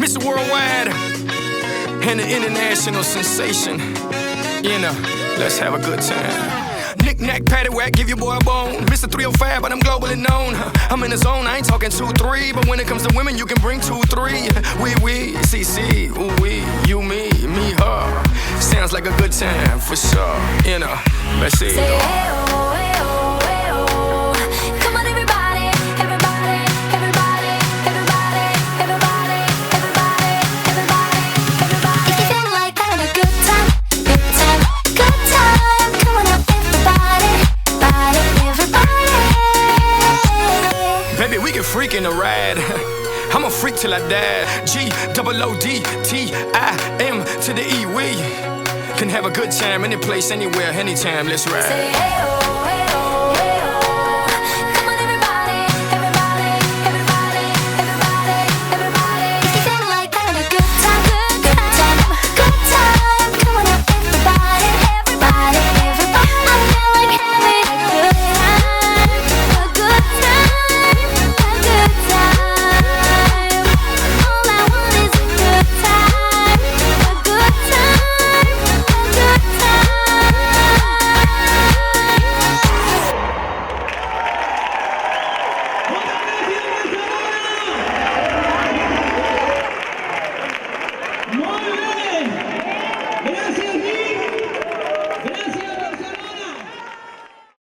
Mr. Worldwide and the international sensation. You know, let's have a good time. Knick-knack, paddywhack, give your boy a bone. Mr. 305, but I'm globally known. I'm in the zone, I ain't talking 2-3. But when it comes to women, you can bring 2-3. We, CC, ooh, we, you, me, her. Sounds like a good time, for sure. You know, let's see. Say, hey-oh, hey-oh, hey-oh. Come on, everybody, everybody, everybody, everybody, everybody, everybody, everybody, everybody. If you feel like having a good time, good time, good time. Come on up, everybody, body, everybody. Baby, we can freak in the ride. I'm a freak till I die. G-O-O-D-T-I-M to the E. We can have a good time any place, anywhere, anytime. Let's ride. Say, hey-oh.